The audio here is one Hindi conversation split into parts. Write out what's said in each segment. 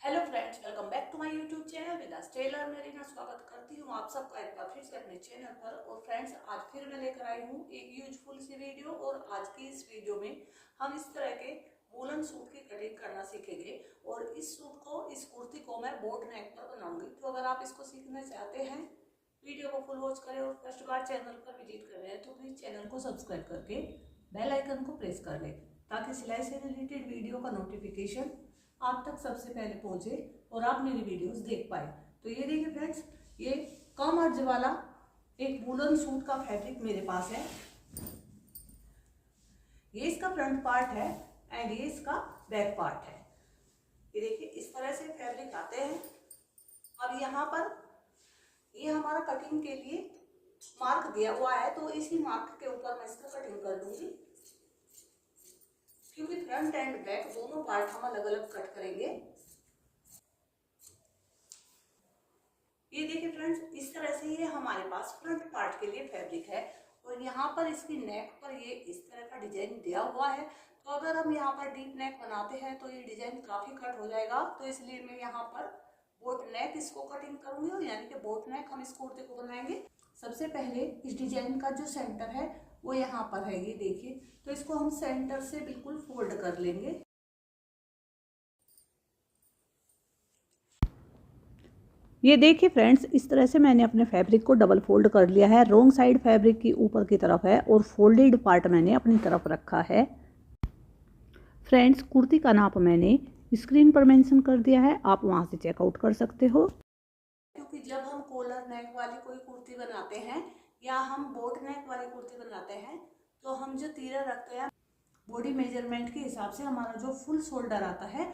Hello friends, welcome back to my YouTube channel Vidas tailor. मैं रीना स्वागत करती हूँ आप सबका एक बार फिर से अपने चैनल पर। और फ्रेंड्स, आज फिर मैं लेकर आई हूँ एक यूजफुल सी वीडियो। और आज की इस वीडियो में हम इस तरह के वूलन सूट की कटिंग करना सीखेंगे। और इस सूट को, इस कुर्ती को मैं बोट नेक पर बनाऊंगी। तो अगर आप इसको सीखना चाहते हैं, वीडियो को फुल वॉच करें और फर्स्ट बार चैनल पर विजिट कर रहे हैं तो प्लीज चैनल को सब्सक्राइब करके बेल आइकन को प्रेस कर लें, ताकि सिलाई से रिलेटेड वीडियो का नोटिफिकेशन आप तक सबसे पहले पहुंचे और आप मेरी वीडियोस देख पाए। तो ये देखिए फ्रेंड्स, ये कम अर्ज वाला एक वूलन सूट का फैब्रिक मेरे पास है। ये इसका फ्रंट पार्ट है एंड ये इसका बैक पार्ट है। ये देखिए इस तरह से फैब्रिक आते हैं। अब यहाँ पर ये हमारा कटिंग के लिए मार्क दिया हुआ है, तो इसी मार्क के ऊपर मैं इसका कटिंग कर लूंगी, क्योंकि फ्रंट एंड बैक दोनों पार्ट हम अलग अलग कट करेंगे। ये देखिए फ्रेंड्स, इस तरह से ये हमारे पास फ्रंट पार्ट के लिए फैब्रिक है। और यहाँ पर इसकी नेक पर ये इस तरह का डिजाइन दिया हुआ है। तो अगर हम यहाँ पर डीप नेक बनाते हैं तो ये डिजाइन काफी कट हो जाएगा। तो इसलिए मैं यहाँ पर बोट नेक इसको कटिंग करूंगी, और यानी कि बोट नेक हम इस कुर्ते को बनाएंगे। सबसे पहले इस डिजाइन का जो सेंटर है वो यहाँ पर है, ये देखिए। तो इसको हम सेंटर से बिल्कुल फोल्ड कर लेंगे। ये देखिए फ्रेंड्स, इस तरह से मैंने अपने फैब्रिक को डबल फोल्ड कर लिया है। रोंग साइड फैब्रिक की ऊपर की तरफ है और फोल्डेड पार्ट मैंने अपनी तरफ रखा है। फ्रेंड्स, कुर्ती का नाप मैंने स्क्रीन पर मेंशन कर दिया है, आप वहां से चेकआउट कर सकते हो। क्योंकि जब हम कॉलर नेक वाली कोई कुर्ती बनाते हैं या हम बोट नेक वाली कुर्ती बनाते हैं, तो हम जो तीरा रखते हैं बॉडी मेजरमेंट के हिसाब से, हमारा जो फुल शोल्डर आता है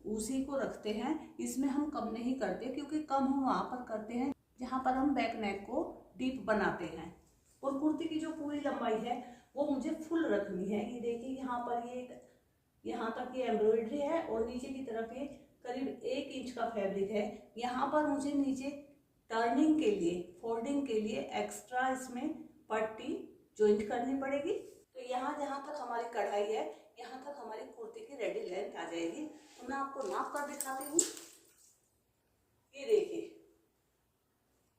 उसी को रखते हैं। इसमें हम कम नहीं करते, क्योंकि कम हम वहां पर करते हैं जहां पर हम बैक नेक को डीप बनाते हैं। और कुर्ती की जो पूरी लंबाई है वो मुझे फुल रखनी है। ये देखिए यहाँ पर ये यहाँ तक ये एम्ब्रॉयडरी है और नीचे की तरफ ये करीब 1 इंच का फैब्रिक है। यहाँ पर मुझे नीचे टर्निंग के लिए, फोल्डिंग के लिए एक्स्ट्रा इसमें पट्टी ज्वाइंट करनी पड़ेगी। तो यहाँ जहाँ तक हमारी कढ़ाई है, यहाँ तक हमारी कुर्ती की रेडी लेंथ आ जाएगी। तो मैं आपको नाप कर दिखाती हूँ। ये देखिए,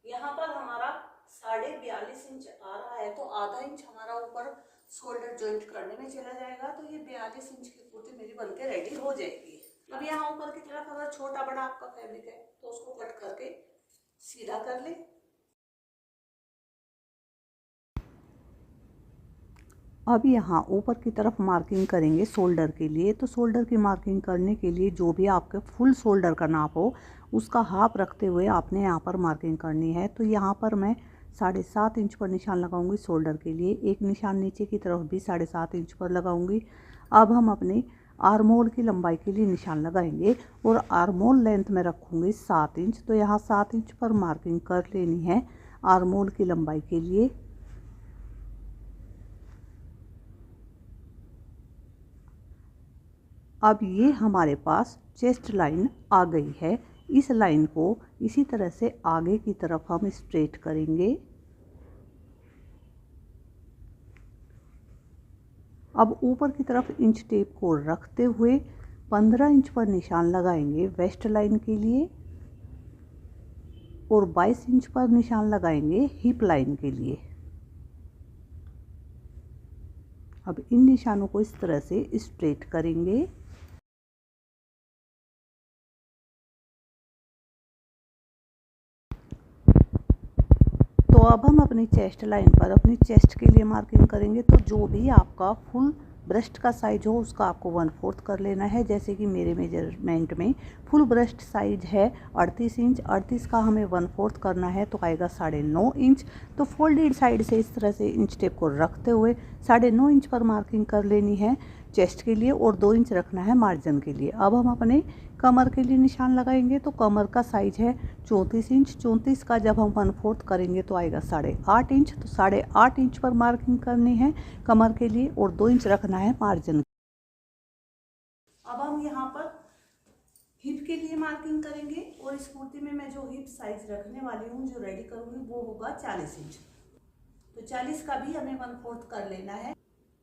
यहाँ पर हमारा 42.5 इंच आ रहा है, तो आधा इंच हमारा ऊपर शोल्डर ज्वाइंट करने में चला जाएगा। तो ये 42 इंच की कुर्ती मेरी बनके रेडी हो जाएगी। अब यहाँ ऊपर की तरफ अगर छोटा बड़ा आपका फैब्रिक है तो उसको कट करके सीधा कर ले। अब यहाँ ऊपर की तरफ मार्किंग करेंगे शोल्डर के लिए। तो शोल्डर की मार्किंग करने के लिए जो भी आपके फुल शोल्डर का नाप हो उसका हाफ रखते हुए आपने यहाँ पर मार्किंग करनी है। तो यहाँ पर मैं 7.5 इंच पर निशान लगाऊंगी शोल्डर के लिए। एक निशान नीचे की तरफ भी 7.5 इंच पर लगाऊंगी। अब हम अपने आर्मोल की लंबाई के लिए निशान लगाएंगे और आर्मोल लेंथ में रखूँगी 7 इंच। तो यहाँ 7 इंच पर मार्किंग कर लेनी है आर्मोल की लंबाई के लिए। अब ये हमारे पास चेस्ट लाइन आ गई है। इस लाइन को इसी तरह से आगे की तरफ हम स्ट्रेट करेंगे। अब ऊपर की तरफ इंच टेप को रखते हुए 15 इंच पर निशान लगाएंगे वेस्ट लाइन के लिए, और 22 इंच पर निशान लगाएंगे हिप लाइन के लिए। अब इन निशानों को इस तरह से स्ट्रेट करेंगे। तो अब हम अपनी चेस्ट लाइन पर अपनी चेस्ट के लिए मार्किंग करेंगे। तो जो भी आपका फुल ब्रेस्ट का साइज हो उसका आपको 1/4 कर लेना है। जैसे कि मेरे मेजरमेंट में फुल ब्रेस्ट साइज है 38 इंच, 38 का हमें 1/4 करना है तो आएगा 9.5 इंच। तो फोल्डेड साइड से इस तरह से इंच टेप को रखते हुए 9.5 इंच पर मार्किंग कर लेनी है चेस्ट के लिए, और 2 इंच रखना है मार्जिन के लिए। अब हम अपने कमर के लिए निशान लगाएंगे। तो कमर का साइज है 34 इंच। 34 का जब हम 1/4 करेंगे तो आएगा 8.5 इंच। तो 8.5 इंच पर मार्किंग करनी है कमर के लिए, और 2 इंच रखना है मार्जिन। अब हम यहाँ पर हिप के लिए मार्किंग करेंगे। और इस कुर्ती में मैं जो हिप साइज रखने वाली हूँ, जो रेडी करूँगी, वो होगा 40 इंच। तो 40 का भी हमें 1/4 कर लेना है।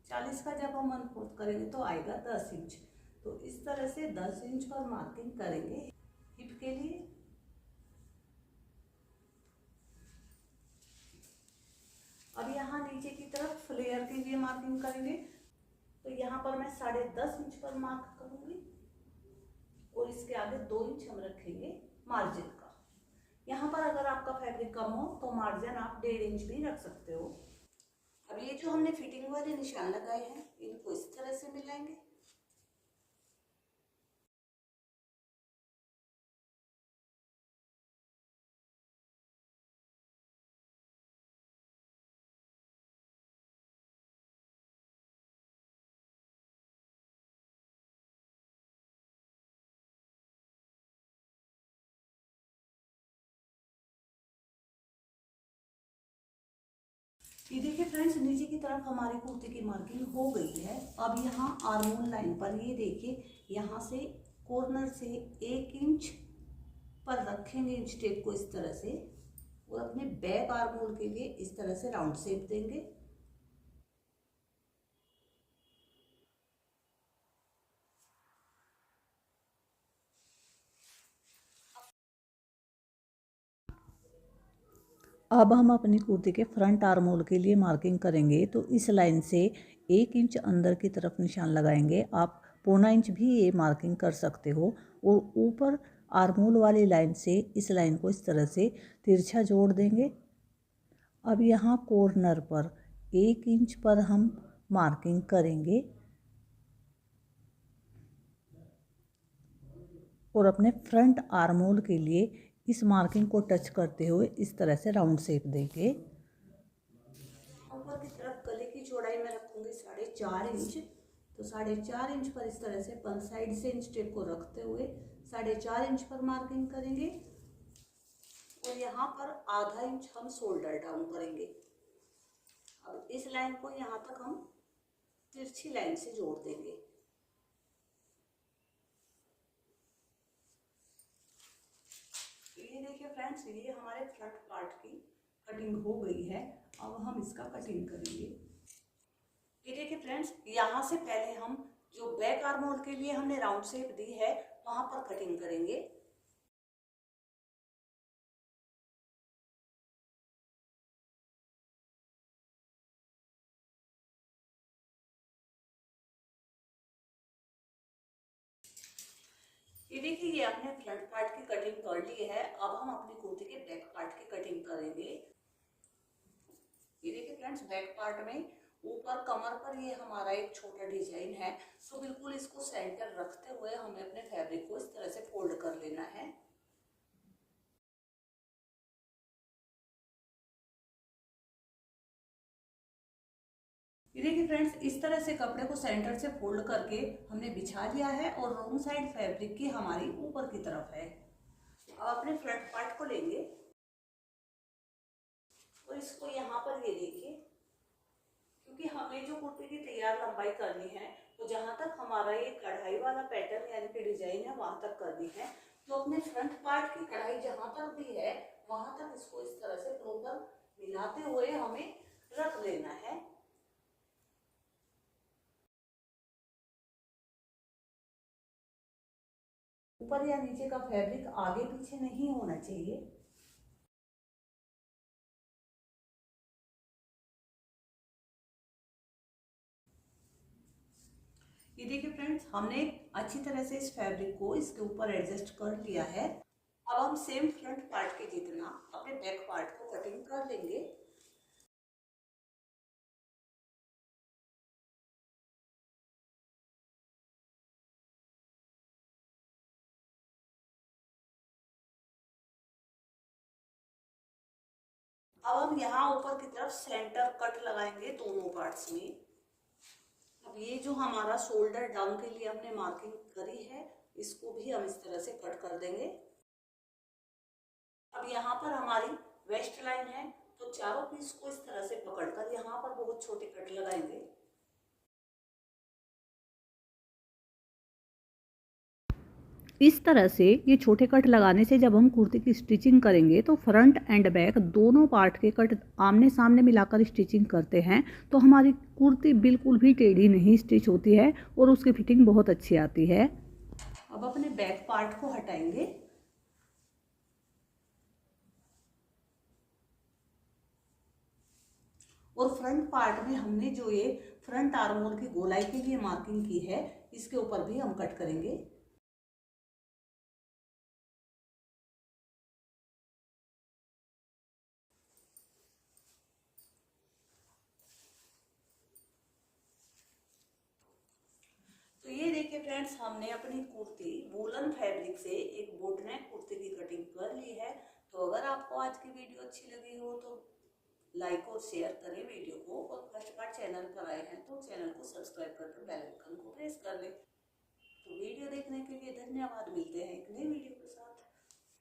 40 का जब हम 1/4 करेंगे तो आएगा 10 इंच। तो इस तरह से 10 इंच पर मार्किंग करेंगे। हिप के लिए। अब यहाँ नीचे की तरफ फ्लेयर के लिए मार्किंग करेंगे, तो यहाँ पर मैं 10.5 इंच पर मार्क करूंगी और इसके आगे 2 इंच हम रखेंगे मार्जिन का। यहाँ पर अगर आपका फैब्रिक कम हो तो मार्जिन आप 1.5 इंच भी रख सकते हो। अब ये जो हमने फिटिंग वाले निशान लगाए हैं इनको इस तरह से मिलाएंगे। ये देखिए फ्रेंड्स, नीचे की तरफ हमारी कुर्ती की मार्किंग हो गई है। अब यहाँ आर्मोल लाइन पर ये देखिए, यहाँ से कॉर्नर से 1 इंच पर रखेंगे इंच टेप को इस तरह से, और अपने बैक आर्मोल के लिए इस तरह से राउंड शेप देंगे। अब हम अपनी कुर्ती के फ्रंट आर्मोल के लिए मार्किंग करेंगे, तो इस लाइन से 1 इंच अंदर की तरफ निशान लगाएंगे। आप 1.25 इंच भी ये मार्किंग कर सकते हो, और ऊपर आर्मोल वाली लाइन से इस लाइन को इस तरह से तिरछा जोड़ देंगे। अब यहाँ कॉर्नर पर 1 इंच पर हम मार्किंग करेंगे और अपने फ्रंट आर्मोल के लिए इस मार्किंग को टच करते हुए इस तरह से राउंड शेप देंगे। ऊपर की तरफ गले की चौड़ाई में रखूंगी 4.5 इंच, तो 4.5 इंच पर इस तरह से 1 साइड से इंच टेप को रखते हुए 4.5 इंच पर मार्किंग करेंगे, और यहाँ पर आधा इंच हम शोल्डर डाउन करेंगे। अब इस लाइन को यहाँ तक हम तिरछी लाइन से जोड़ देंगे। ये देखिए फ्रेंड्स, ये हमारे फ्रंट पार्ट की कटिंग हो गई है। अब हम इसका कटिंग करेंगे। ये देखिए फ्रेंड्स, यहाँ से पहले हम जो बैक आर्मोल के लिए हमने राउंड शेप दी है वहां पर कटिंग करेंगे। ये देखिए, ये आपने फ्रंट पार्ट की कटिंग कर ली है। अब हम अपनी कुर्ती के बैक पार्ट की कटिंग करेंगे। ये देखिए फ्रेंड्स, बैक पार्ट में ऊपर कमर पर ये हमारा एक छोटा डिजाइन है, सो बिल्कुल इसको सेंटर रखते हुए हमें अपने फैब्रिक को इस तरह से फोल्ड कर लेना है। ये देखिए फ्रेंड्स, इस तरह से कपड़े को सेंटर से फोल्ड करके हमने बिछा लिया है, और रॉन्ग साइड फैब्रिक की हमारी ऊपर की तरफ है। अब अपने फ्रंट पार्ट को लेंगे और इसको यहाँ पर ये देखिए, क्योंकि हमें जो कुर्ती की तैयार लंबाई करनी है तो जहाँ तक हमारा ये कढ़ाई वाला पैटर्न यानी कि डिजाइन है वहां तक करनी है, तो अपने फ्रंट पार्ट की कढ़ाई जहाँ तक भी है वहां तक इसको इस तरह से प्रॉपर मिलाते हुए हमें रख लेना है। ऊपर या नीचे का फैब्रिक आगे पीछे नहीं होना चाहिए। ये देखिए फ्रेंड्स, हमने अच्छी तरह से इस फैब्रिक को इसके ऊपर एडजस्ट कर लिया है। अब हम सेम फ्रंट पार्ट के जितना अपने बैक पार्ट को कटिंग कर लेंगे। अब हम यहाँ ऊपर की तरफ सेंटर कट लगाएंगे दोनों पार्ट्स में। अब ये जो हमारा शोल्डर डाउन के लिए हमने मार्किंग करी है इसको भी हम इस तरह से कट कर देंगे। अब यहाँ पर हमारी वेस्ट लाइन है, तो चारों पीस को इस तरह से पकड़कर यहाँ पर बहुत छोटे कट लगाएंगे। इस तरह से ये छोटे कट लगाने से जब हम कुर्ती की स्टिचिंग करेंगे तो फ्रंट एंड बैक दोनों पार्ट के कट आमने सामने मिलाकर स्टिचिंग करते हैं, तो हमारी कुर्ती बिल्कुल भी टेढ़ी नहीं स्टिच होती है और उसकी फिटिंग बहुत अच्छी आती है। अब अपने बैक पार्ट को हटाएंगे और फ्रंट पार्ट में हमने जो ये फ्रंट आर्म होल की गोलाई के लिए मार्किंग की है, इसके ऊपर भी हम कट करेंगे। तो ये देखिए फ्रेंड्स, हमने अपनी कुर्ती वूलन फैब्रिक से एक बोट नेक कुर्ती की कटिंग कर ली है। तो अगर आपको आज की वीडियो अच्छी लगी हो तो लाइक और शेयर करें वीडियो को, और फर्स्ट बार चैनल पर आए हैं तो चैनल को सब्सक्राइब करके बेल आइकन को प्रेस कर लें। तो वीडियो देखने के लिए धन्यवाद। मिलते हैं एक नई वीडियो के साथ।